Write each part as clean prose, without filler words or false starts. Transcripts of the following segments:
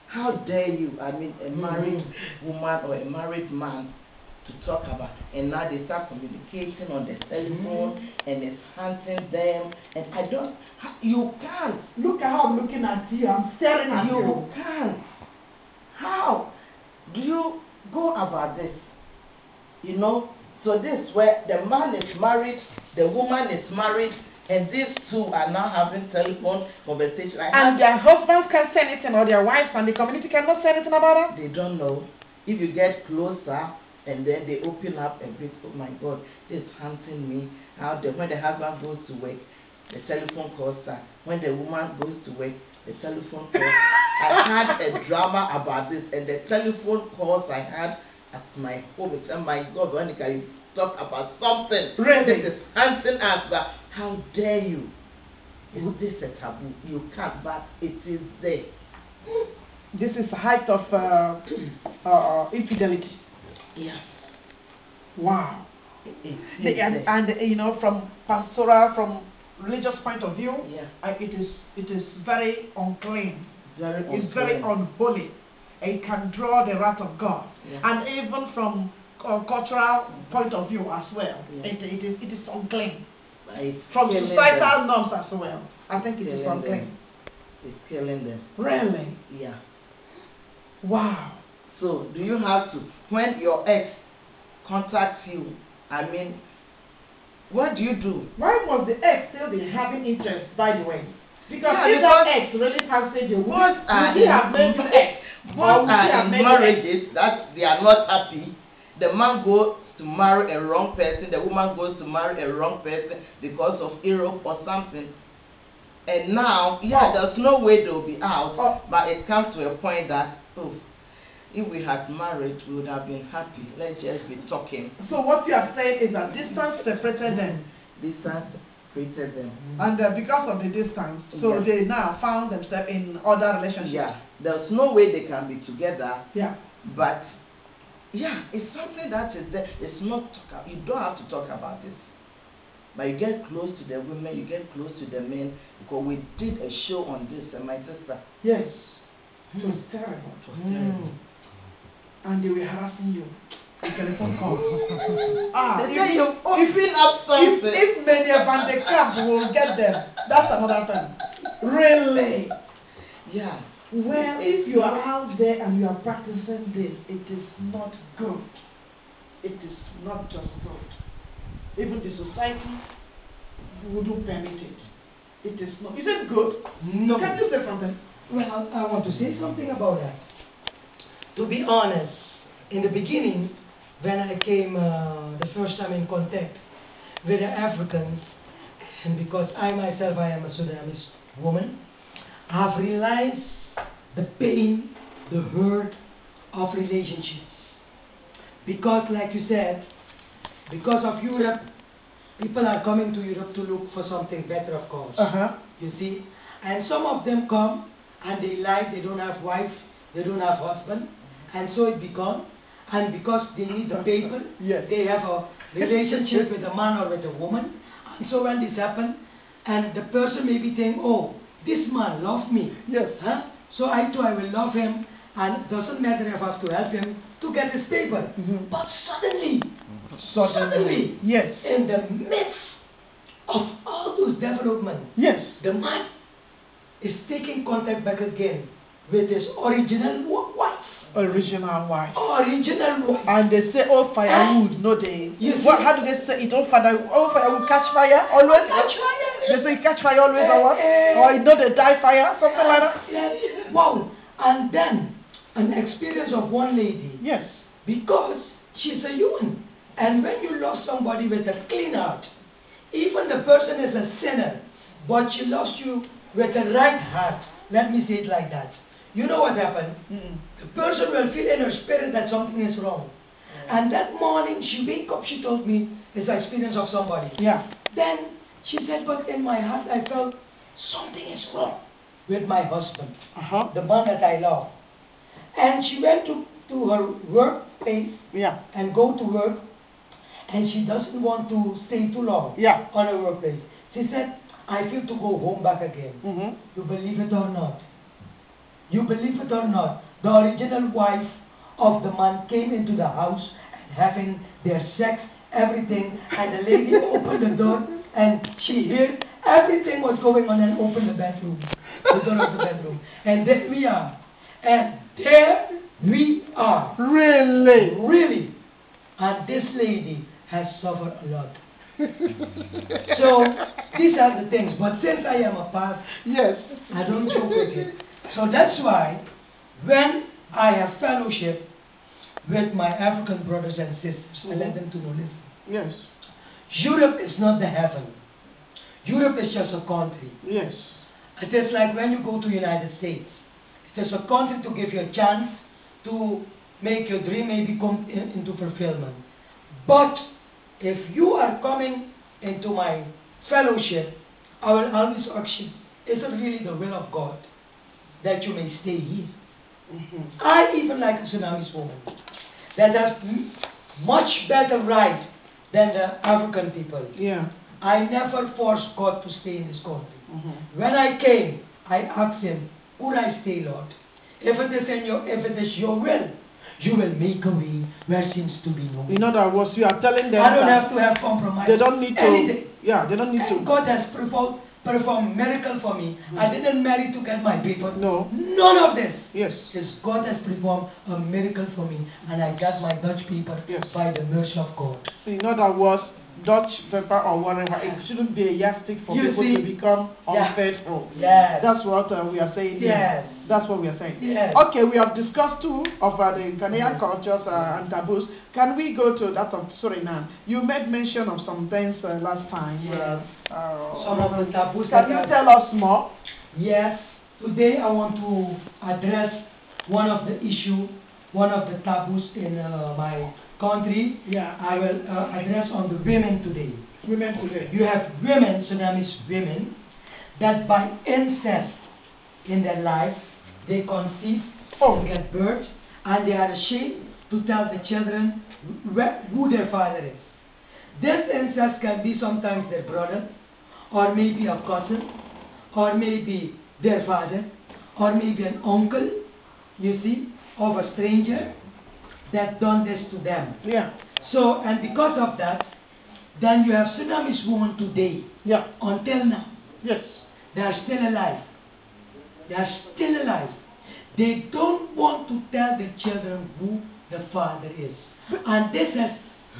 How dare you, I mean, a married woman or a married man to talk about, and now they start communicating on the telephone and it's hunting them, and I don't, you can't. Look at how I'm looking at you, I'm staring at you. You can't. How do you go about this? You know, so this where the man is married, the woman is married, and these two are now having telephone conversation. And their husbands can say anything, or their wives, and the community cannot say anything about it? They don't know. If you get closer, and then they open up a bit, oh my God, this is hunting me. When the husband goes to work, the telephone calls her. When the woman goes to work, the telephone calls. I had a drama about this, and the telephone calls I had at my home. It's, oh my God, Veronica, you talk about something. Really? This is hunting us, but how dare you? Is this a taboo? You can't, but it is there. This is the height of infidelity. Yeah. Wow. And you know, from pastoral, from religious point of view, it is very unclean. It's very unholy. It can draw the wrath of God. Yeah. And even from cultural point of view as well, it is unclean. From societal norms as well, I think it is unclean. It's killing them. Really? Yeah. Wow. So do you have to, when your ex contacts you, I mean, what do you do? Why must the ex still be having interest, by the way? Because if that ex really fancied you, would he have made you ex? Both are in marriages that they are not happy. The man goes to marry a wrong person, the woman goes to marry a wrong person because of Europe or something. And now, there's no way they'll be out, but it comes to a point that, if we had married, we would have been happy. Let's just be talking. So what you are saying is that distance separated them. Distance separated them. And because of the distance, so they now found themselves in other relationships. Yeah, there's no way they can be together. Yeah. But, it's something that is there. It's not, you don't have to talk about this. But you get close to the women, you get close to the men, because we did a show on this, and my sister. Yes. It was terrible. It was terrible. And they were harassing you. The telephone calls. They say you're opening up something. If many Van de Kamp will get them, that's another thing. Really? Yeah. Well, if you are out there and you are practicing this, it is not good. It is not just good. Even the society wouldn't permit it. It is not. Is it good? No. Can you say something? Well, I want to say something about that. To be honest, in the beginning, when I came the first time in contact with the Africans, and because I myself, I am a Sudanese woman, I have realized the pain, the hurt of relationships. Because like you said, because of Europe, people are coming to Europe to look for something better, of course. You see? And some of them come and they don't have wife, they don't have husband, and so it becomes, and because they need the paper, they have a relationship with a man or with a woman, and so when this happens, and the person may be saying, oh, this man loves me, so I too I will love him, and it doesn't matter if I have to help him to get his paper. But suddenly, in the midst of all those developments, the man is taking contact back again with his original wife. Original wife. Original wife. And they say, oh, firewood, no they. How do they say it? Oh, firewood catch fire always? Catch fire. They say catch fire always or what? Or you know they die fire, something like that? Yes. Wow. And then, an experience of one lady. Yes. Because she's a human. And when you love somebody with a clean heart, even the person is a sinner, but she loves you with a right heart. Let me say it like that. You know what happened? The person will feel in her spirit that something is wrong. And that morning, she wake up, she told me, it's the experience of somebody. Then, she said, but in my heart, I felt something is wrong with my husband, the man that I love. And she went to her workplace and go to work, and she doesn't want to stay too long on her workplace. She said, I feel to go home back again. You believe it or not? you believe it or not, the original wife of the man came into the house and having their sex, everything, and the lady opened the door and she heard everything was going on and opened the bedroom, the door of the bedroom. And there we are. And there we are. Really? Really. And this lady has suffered a lot. So these are the things. But since I am a pastor, yes, I don't joke with it. So that's why when I have fellowship with my African brothers and sisters, I let them to know, listen. Yes. Europe is not the heaven. Europe is just a country. Yes. It is like when you go to United States. It is a country to give you a chance to make your dream maybe come into fulfillment. But if you are coming into my fellowship, I will always ask you, is it really the will of God that you may stay here? I even like a Sudanese woman that has much better right than the African people. Yeah. I never forced God to stay in this country. When I came, I asked him, could I stay, Lord? If it is your will, you will make a way where seems to be no way. In other words, you are telling them I don't have to have compromise. They don't need to. Anything. Yeah, they don't need And to. God has performed miracle for me. I didn't marry to get my paper. No. None of this. Yes. Yes, God has performed a miracle for me, and I got my Dutch paper by the mercy of God. In other words, Dutch paper or whatever, it shouldn't be a yardstick for people to become unfaithful. Yes. That's what we are saying here. Yes. That's what we are saying. Yes. Okay, we have discussed two of the Ghanaian cultures and taboos. Can we go to that of Suriname? You made mention of some things last time. Yes. Some of the taboos. Can you tell us more? Yes. Today I want to address one of the issue, one of the taboos in my country. Yeah. I will address on the women today. Women today. You have women, Sudanese women, that by incest in their life, they conceive or get birth, and they are ashamed to tell the children who their father is. This incest can be sometimes their brother, or maybe a cousin, or maybe their father, or maybe an uncle, you see, of a stranger that done this to them. Yeah. So, and because of that, then you have Sudanese women today. Yeah. Until now. Yes. They are still alive. They are still alive. They don't want to tell their children who the father is. And this has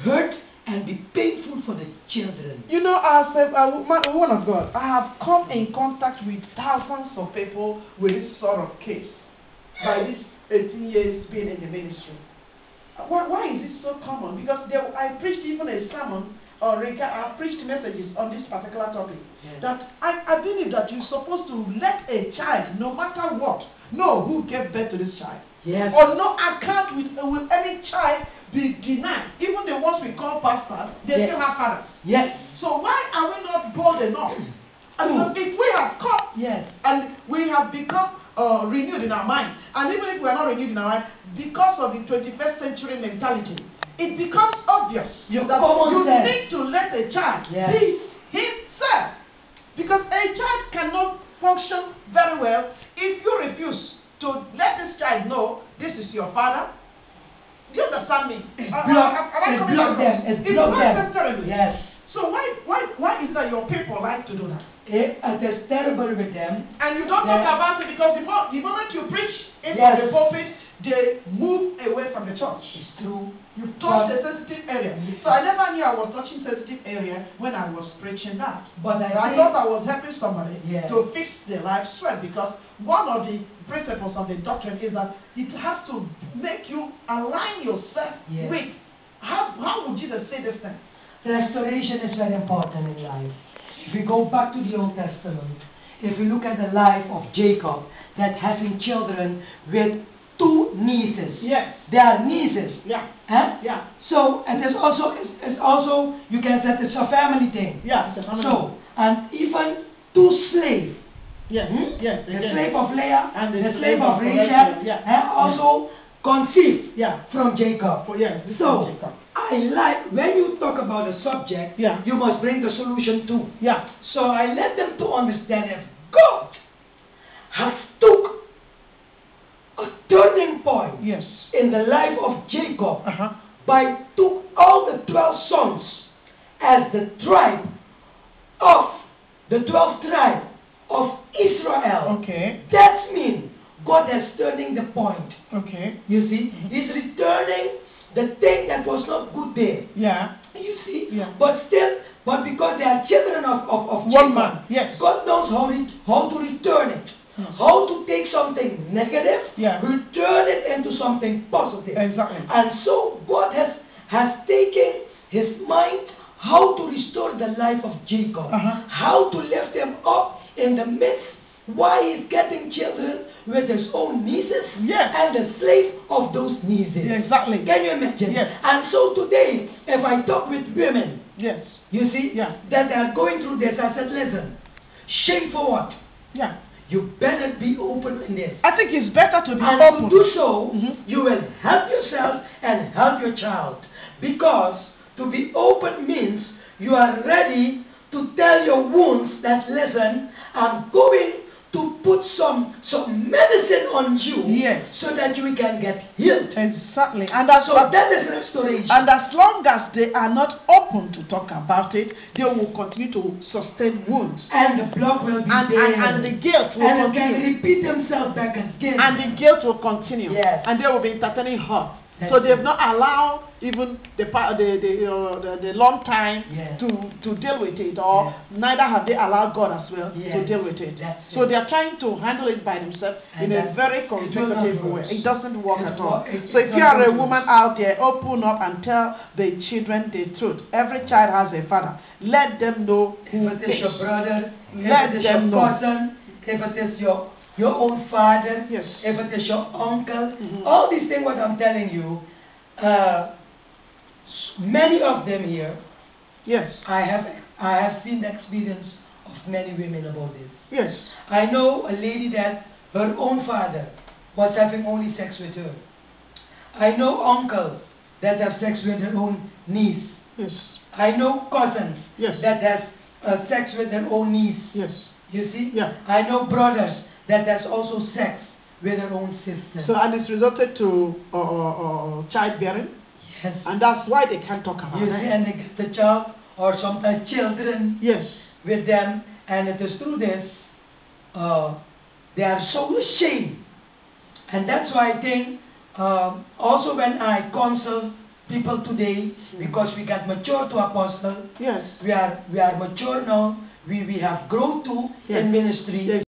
hurt and be painful for the children. You know, as a woman of God, I have come in contact with thousands of people with this sort of case by this 18 years being in the ministry. Why is this so common? Because I preached even a sermon, or I preached messages on this particular topic. Yes. That I believe that you're supposed to let a child, no matter what, know who gave birth to this child. Yes. Or no account with any child be denied. Even the ones we call pastors, they still have fathers. Yes. So why are we not bold enough? And if we have come and we have become renewed in our mind, and even if we are not renewed in our mind, because of the 21st century mentality, it becomes obvious that you need to let a child be himself. Because a child cannot function very well if you refuse to let this child know this is your father. Do you understand me? It's block them. It's block them. Yes. So why is that your people like to do that? It is terrible with them. And you don't talk about it because the moment you preach in the pulpit, they move away from the church. It's true. You touch a sensitive area. So I never knew I was touching sensitive area when I was preaching that. But I thought I was helping somebody to fix their life strength, because one of the principles of the doctrine is that it has to make you align yourself with how would Jesus say this thing? Restoration is very important in life. If we go back to the Old Testament, if we look at the life of Jacob, that having children with two nieces. Yes. They are nieces. Yeah. Huh? Yeah. So, and it's also, you can say it's a family thing. Yeah, it's a family thing. And even two slaves. Yes. Yes. The slave of Leah and the slave of Rachel also conceived from Jacob. So, I like, when you talk about the subject, you must bring the solution too. Yeah. So I let them to understand if God has took a turning point Yes. in the life of Jacob Uh-huh. by took all the 12 sons as the tribe of the 12th tribe of Israel. Okay. That means God is turning the point. Okay. You see, He's returning the thing that was not good there. Yeah. You see, Yeah. but because they are children of One Jacob, man. Yes. God knows how to return it. Yes. How to take something negative, Yeah. return it into something positive. Exactly. And so God has taken His mind how to restore the life of Jacob, Uh-huh. how to lift him up in the midst. Why he's getting children with his own nieces, Yes. and the slave of those nieces. Yeah, exactly. Can you imagine? Yes. And so today, if I talk with women, Yes. you see, Yeah. that they are going through this, I said, listen, shame for what? Yeah. You better be open in this. I think it's better to be And open. to do so, Mhm. you will help yourself and help your child. Because to be open means you are ready to tell your wounds that, listen, I'm going to put some medicine on you, Yes. so that you can get healed. Exactly. And that's So that is restoration. and as long as they are not open to talk about it, they will continue to sustain wounds. And the block will be there. And the guilt will and it can continue. repeat himself back again. And the guilt will continue. Yes. And they will be entertaining hurt. That's So they've it. not allowed even the long time Yes. to deal with it, or Yes. neither have they allowed God as well to Yes. deal with it. That's So it. they are trying to handle it by themselves And in a that's- very it will consecutive not way. work. It doesn't work It at will- all. it- So it if you are a doesn't work. woman out there, open up and tell the children the truth. Every child has a father. Let them know who If it is your brother, Let if it is them your know. cousin, if it is your own father, Yes. if it is your uncle, Mhm. all these things what I'm telling you, many of them here, Yes. I have seen the experience of many women about this. Yes. I know a lady that her own father was having only sex with her. I know uncles that have sex with their own niece. Yes. I know cousins Yes. that has sex with their own niece. Yes. You see? Yeah. I know brothers that has also sex with their own sister. So and it's resulted to childbearing, yes. and that's why they can't talk about You see, it. and they get the child or sometimes children Yes. with them, and it is through this, they are so ashamed. And that's why I think, also when I counsel people today, because we got mature to apostle, Yes. we are mature now, we have grown to Yes. in ministry. Yes.